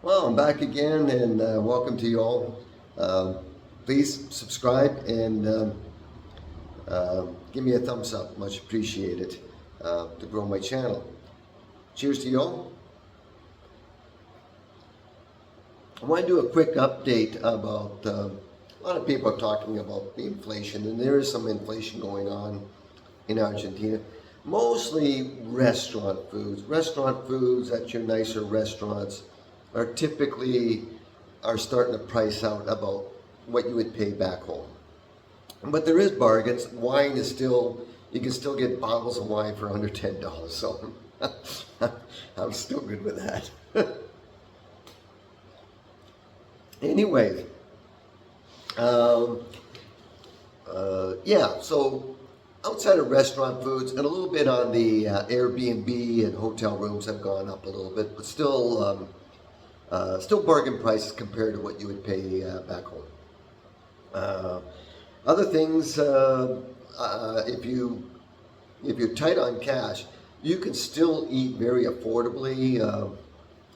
Well, I'm back again, and welcome to you all. Please subscribe and give me a thumbs up. Much appreciated to grow my channel. Cheers to you all. I want to do a quick update about a lot of people are talking about the inflation, and there is some inflation going on in Argentina. Mostly restaurant foods. Restaurant foods at your nicer restaurants are typically are starting to price out about what you would pay back home. But there is bargains. Wine is still, you can still get bottles of wine for under $10. So I'm still good with that. Anyway, um, yeah, so outside of restaurant foods and a little bit on the Airbnb and hotel rooms have gone up a little bit, but still bargain prices compared to what you would pay back home. Uh, Other things, if you're tight on cash, you can still eat very affordably.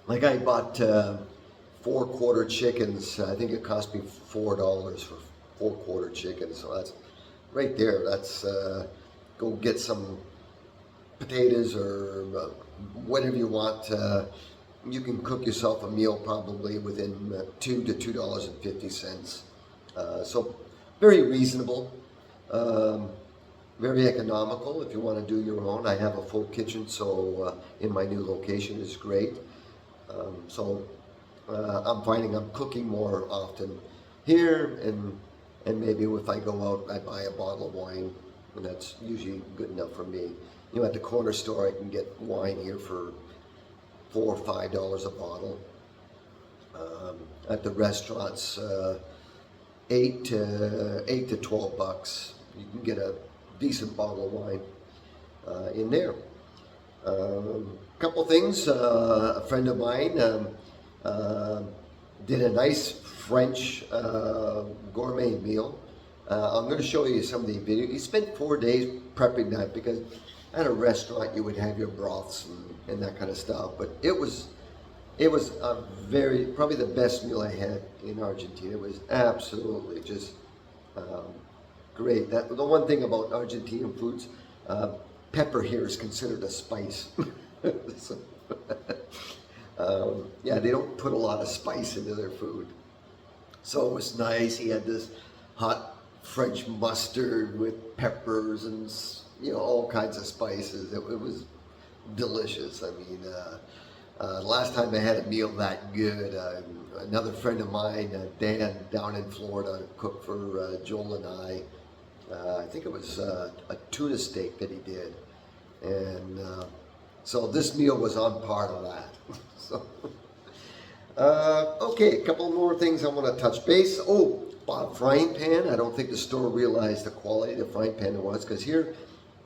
Like I bought 4 quarter chickens. I think it cost me $4 for 4 quarter chickens. So that's right there. That's go get some potatoes or whatever you want. You can cook yourself a meal probably within $2 to $2.50. So very reasonable, um, very economical if you want to do your own. I have a full kitchen, so in my new location is great. I'm finding I'm cooking more often here, and maybe if I go out, I buy a bottle of wine, and that's usually good enough for me. You know, at the corner store, I can get wine here for $4 or $5 a bottle. At the restaurants, 8 to 12 bucks. You can get a decent bottle of wine in there. Couple things. A friend of mine uh, did a nice French gourmet meal. I'm going to show you some of the video. He spent 4 days prepping that because at a restaurant you would have your broths and that kind of stuff. But it was a probably the best meal I had in Argentina. It was absolutely just great. The one thing about Argentinian foods, pepper here is considered a spice. So, yeah, they don't put a lot of spice into their food. So it was nice. He had this hot French mustard with peppers and all kinds of spices. It was delicious. I mean, last time I had a meal that good, another friend of mine, Dan, down in Florida, cooked for Joel and I. I think it was a tuna steak that he did, and so this meal was on par to that. So, okay, a couple more things I want to touch base. Oh, bought a frying pan. I don't think the store realized the quality of the frying pan it was, because here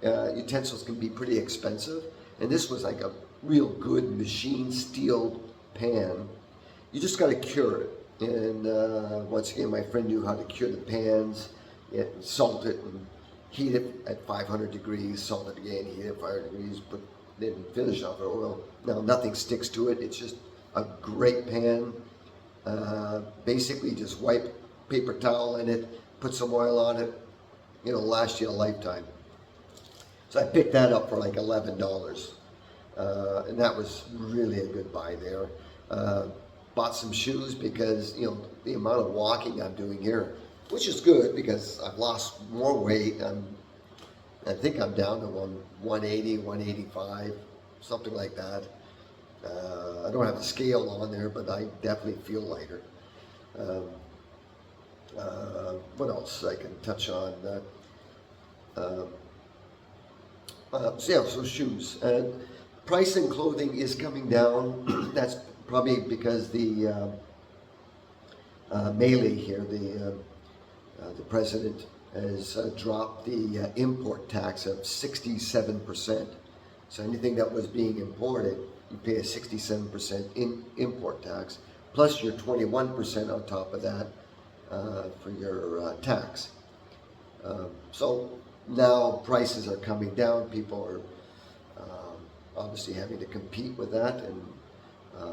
utensils can be pretty expensive, and this was like a real good machine steel pan. You just got to cure it, and once again, my friend knew how to cure the pans. Salt it and heat it at 500 degrees, salt it again, heat it at 500 degrees, but then finish off with oil. Now nothing sticks to it. It's just a great pan. Basically just wipe paper towel in it, put some oil on it. It'll last you a lifetime. So I picked that up for like $11. And that was really a good buy there. Bought some shoes because, the amount of walking I'm doing here, which is good because I've lost more weight. I think I'm down to 180, 185, something like that. I don't have a scale on there, but I definitely feel lighter. What else I can touch on? So shoes. Price in clothing is coming down. That's probably because the Melee here, the president, has dropped the import tax of 67%. So anything that was being imported, you pay a 67% import tax, plus your 21% on top of that for your tax. So now prices are coming down. People are obviously having to compete with that, and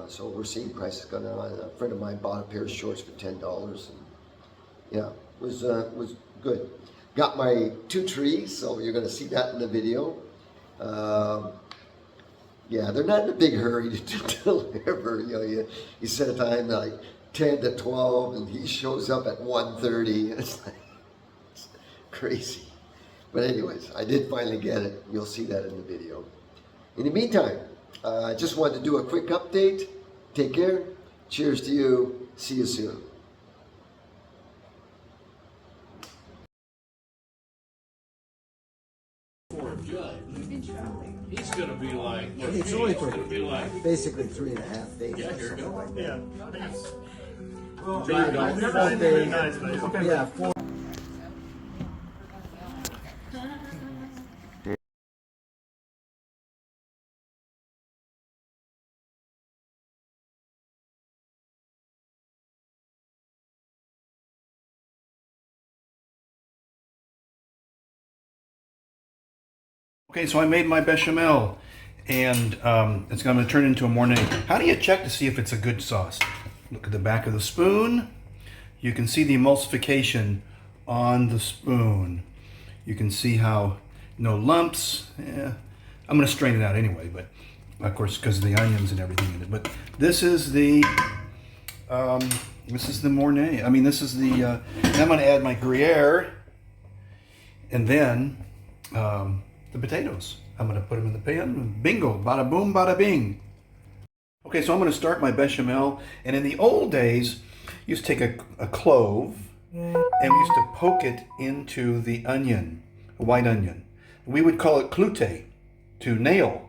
So we're seeing prices going on. A friend of mine bought a pair of shorts for $10, and yeah, was good. Got my 2 trees, so you're going to see that in the video. Yeah, they're not in a big hurry to deliver. You know, you set a time like 10 to 12, and he shows up at 1:30. It's like it's crazy. But anyways, I did finally get it. You'll see that in the video. In the meantime, I just wanted to do a quick update. Take care. Cheers to you. See you soon. He's going to be like, It's only for basically 3.5 days. yeah, here you go. Yeah. I've never seen any guys, but okay. Yeah, 4. Okay, so I made my bechamel, and it's going to turn into a Mornay. How do you check to see if it's a good sauce? Look at the back of the spoon. You can see the emulsification on the spoon. You can see how no lumps. Yeah, I'm going to strain it out anyway, but of course because of the onions and everything in it. But this is the Mornay. I mean, this is the. I'm going to add my Gruyere, and then. The potatoes. I'm going to put them in the pan. Bingo, bada boom, bada bing. Okay, so I'm going to start my bechamel. And in the old days, you used to take a clove and we used to poke it into the onion, a white onion. We would call it cloute, to nail.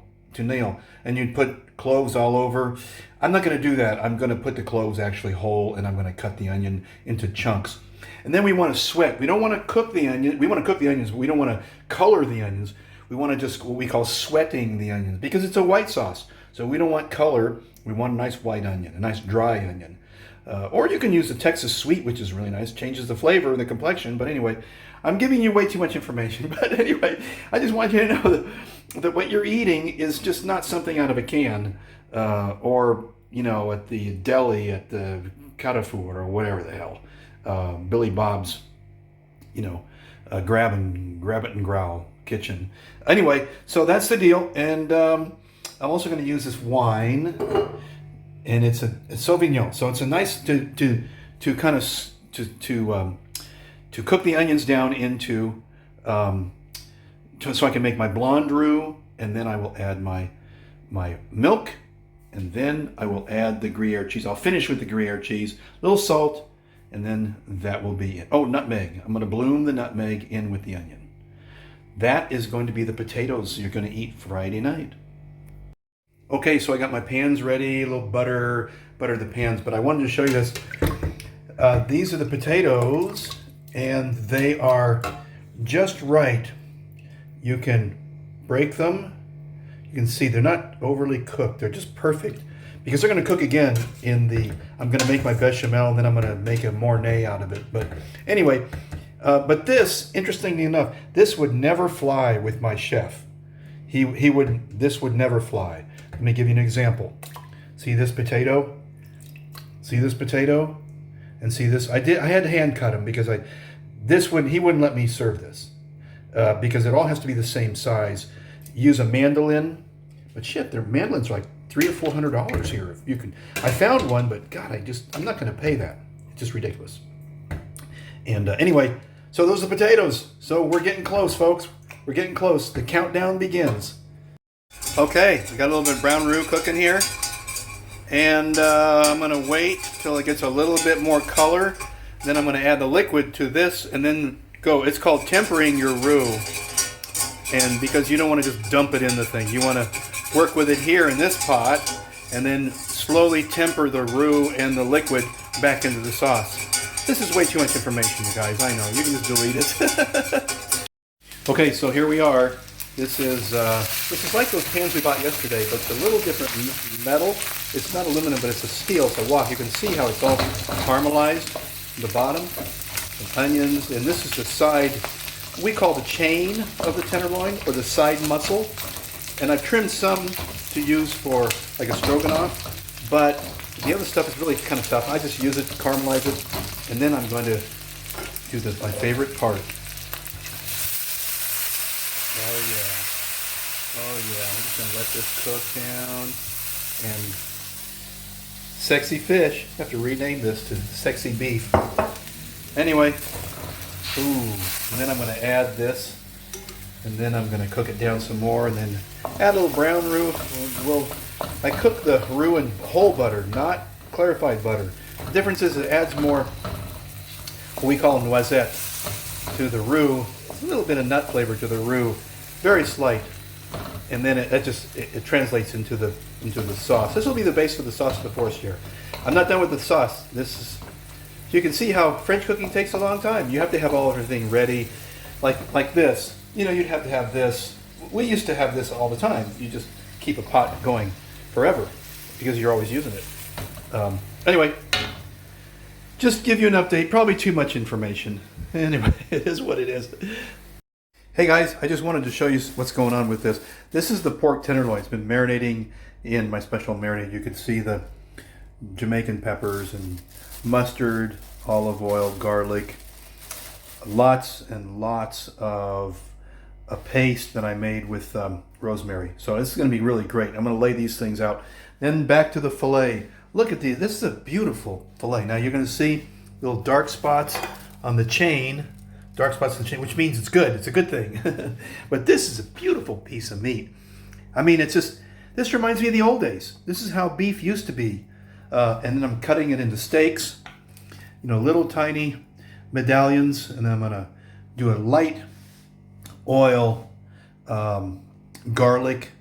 And you'd put cloves all over. I'm not going to do that. I'm going to put the cloves actually whole, and I'm going to cut the onion into chunks. And then we want to sweat. We don't want to cook the onion. We want to cook the onions, but we don't want to color the onions. We want to just what we call sweating the onions because it's a white sauce. So we don't want color. We want a nice white onion, a nice dry onion. Or you can use the Texas sweet, which is really nice. Changes the flavor and the complexion. But anyway, I'm giving you way too much information. But anyway, I just want you to know that what you're eating is just not something out of a can or, you know, at the deli at the Carrefour or whatever the hell. Billy Bob's, you know, grab it and growl kitchen. Anyway, so that's the deal. And I'm also going to use this wine, and it's a Sauvignon. So it's a nice to kind of to cook the onions down into so I can make my blonde roux, and then I will add my milk, and then I will add the Gruyere cheese. I'll finish with the Gruyere cheese, a little salt. And then that will be it. Oh, nutmeg. I'm going to bloom the nutmeg in with the onion. That is going to be the potatoes you're going to eat Friday night. Okay, so I got my pans ready, a little butter the pans, but I wanted to show you this. These are the potatoes, and they are just right. You can break them. You can see they're not overly cooked. They're just perfect. Because they're going to cook again I'm going to make my bechamel, and then I'm going to make a Mornay out of it. But anyway, but this, interestingly enough, this would never fly with my chef. This would never fly. Let me give you an example. See this potato? See this potato? And see this? I had to hand cut him because he wouldn't let me serve this because it all has to be the same size. Use a mandolin, but shit, their mandolins are like $300 or $400 here. If you can, I found one, but God, I'm not going to pay that. It's just ridiculous. And anyway, so those are the potatoes. So we're getting close, folks. We're getting close. The countdown begins. Okay, we got a little bit of brown roux cooking here, and I'm going to wait till it gets a little bit more color. Then I'm going to add the liquid to this, and then go. It's called tempering your roux, and because you don't want to just dump it in the thing, you want to work with it here in this pot, and then slowly temper the roux and the liquid back into the sauce. This is way too much information, you guys. I know. You can just delete it. Okay, so here we are. This is like those pans we bought yesterday, but it's a little different metal. It's not aluminum, but it's a steel. So watch, you can see how it's all caramelized. The bottom, some onions, and this is the side. We call the chain of the tenderloin, or the side muscle. And I've trimmed some to use for like a stroganoff, but the other stuff is really kind of tough. I just use it to caramelize it, and then I'm going to do my favorite part. Oh yeah. Oh yeah. I'm just gonna let this cook down. And sexy fish. I have to rename this to sexy beef. Anyway. Ooh. And then I'm gonna add this. And then I'm gonna cook it down some more, and then add a little brown roux. I cook the roux in whole butter, not clarified butter. The difference is it adds more, what we call noisette, to the roux. It's a little bit of nut flavor to the roux, very slight, and then it translates into the sauce. This will be the base for the sauce for the forestier. I'm not done with the sauce. So you can see how French cooking takes a long time. You have to have everything ready, like this. You know, you'd have to have this. We used to have this all the time. You just keep a pot going forever because you're always using it. Anyway, just give you an update. Probably too much information. Anyway, it is what it is. Hey guys, I just wanted to show you what's going on with this. This is the pork tenderloin. It's been marinating in my special marinade. You can see the Jamaican peppers and mustard, olive oil, garlic, lots and lots of a paste that I made with rosemary. So this is going to be really great. I'm going to lay these things out. Then back to the filet. Look at these. This is a beautiful filet. Now you're going to see little dark spots on the chain. Dark spots on the chain, which means it's good. It's a good thing. But this is a beautiful piece of meat. I mean, this reminds me of the old days. This is how beef used to be. And then I'm cutting it into steaks. You know, little tiny medallions. And then I'm going to do a light oil, garlic,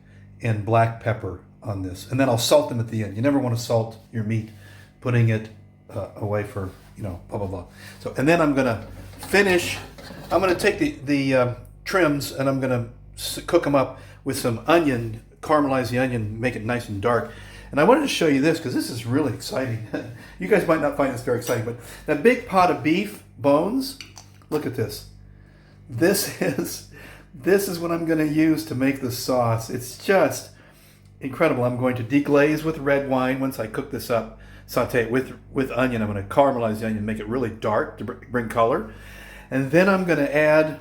and black pepper on this, and then I'll salt them at the end. You never want to salt your meat, putting it away for, you know, blah blah blah. So, and then I'm gonna finish. I'm gonna take the trims and I'm gonna cook them up with some onion, caramelize the onion, make it nice and dark. And I wanted to show you this because this is really exciting. You guys might not find this very exciting, but that big pot of beef bones. Look at this. This is what I'm going to use to make the sauce. It's just incredible. I'm going to deglaze with red wine once I cook this up, saute it with onion. I'm going to caramelize the onion, make it really dark to bring color. And then I'm going to add,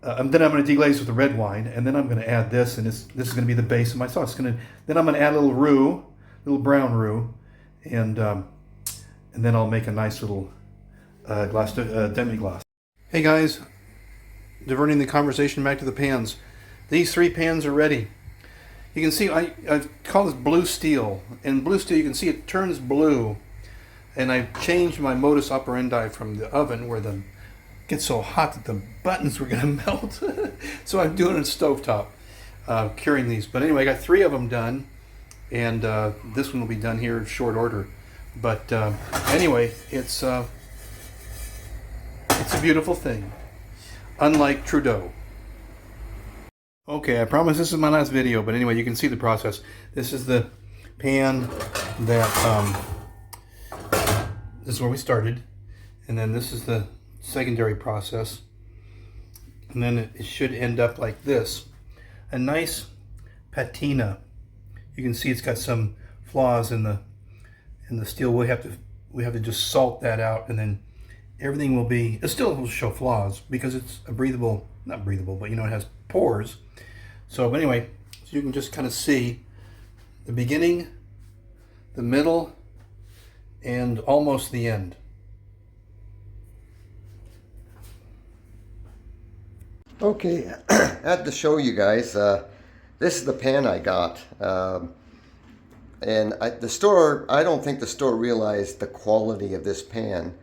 I'm going to deglaze with the red wine, and then I'm going to add this, and this is going to be the base of my sauce. Then I'm going to add a little roux, little brown roux, and then I'll make a nice little demi-glace. Hey guys. Diverting the conversation back to the pans. These 3 pans are ready. You can see I call this blue steel. In blue steel you can see it turns blue. And I've changed my modus operandi from the oven where it gets so hot that the buttons were going to melt. So I'm doing it in stovetop, curing these. But anyway, I got 3 of them done. And this one will be done here in short order. But anyway, it's a beautiful thing. Unlike Trudeau. Okay, I promise this is my last video, but anyway, you can see the process. This is the pan that, this is where we started, and then this is the secondary process, and then it should end up like this. A nice patina. You can see it's got some flaws in the steel. We have to just salt that out, and then everything will be, it still will show flaws because it's a breathable, not breathable, but you know, it has pores. So anyway, so you can just kind of see the beginning, the middle, and almost the end. Okay, I had to show you guys, this is the pan I got. And I don't think the store realized the quality of this pan.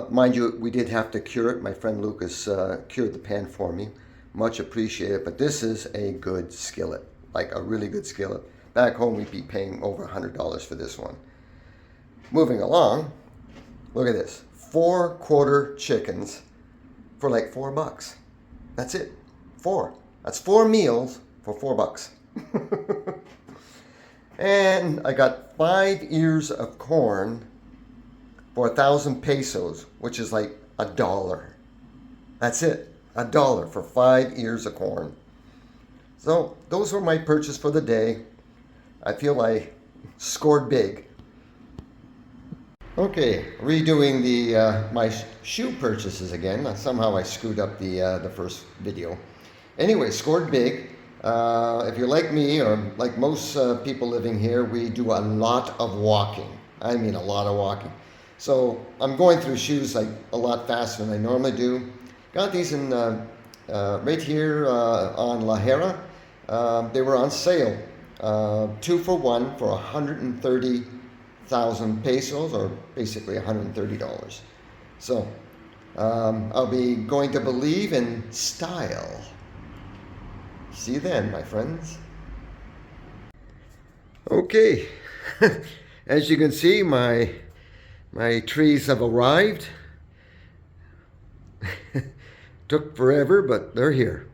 Mind you, we did have to cure it. My friend Lucas cured the pan for me. Much appreciated. But this is a good skillet, like a really good skillet. Back home, we'd be paying over $100 for this one. Moving along, look at this. 4 quarter chickens for like $4. That's it. 4. That's 4 meals for $4. And I got 5 ears of corn for 1,000 pesos, which is like $1. That's it, $1 for 5 ears of corn. So those were my purchase for the day. I feel I Scored big. Okay, redoing the my shoe purchases again. Somehow I screwed up the first video. Anyway, scored big. If you're like me, or like most people living here, we do a lot of walking. I mean a lot of walking. So I'm going through shoes like a lot faster than I normally do. Got these in right here on La Hera. They were on sale. 2 for 1 for 130,000 pesos, or basically $130. So I'll be going to believe in style. See you then, my friends. Okay, as you can see, my trees have arrived. Took forever, but they're here.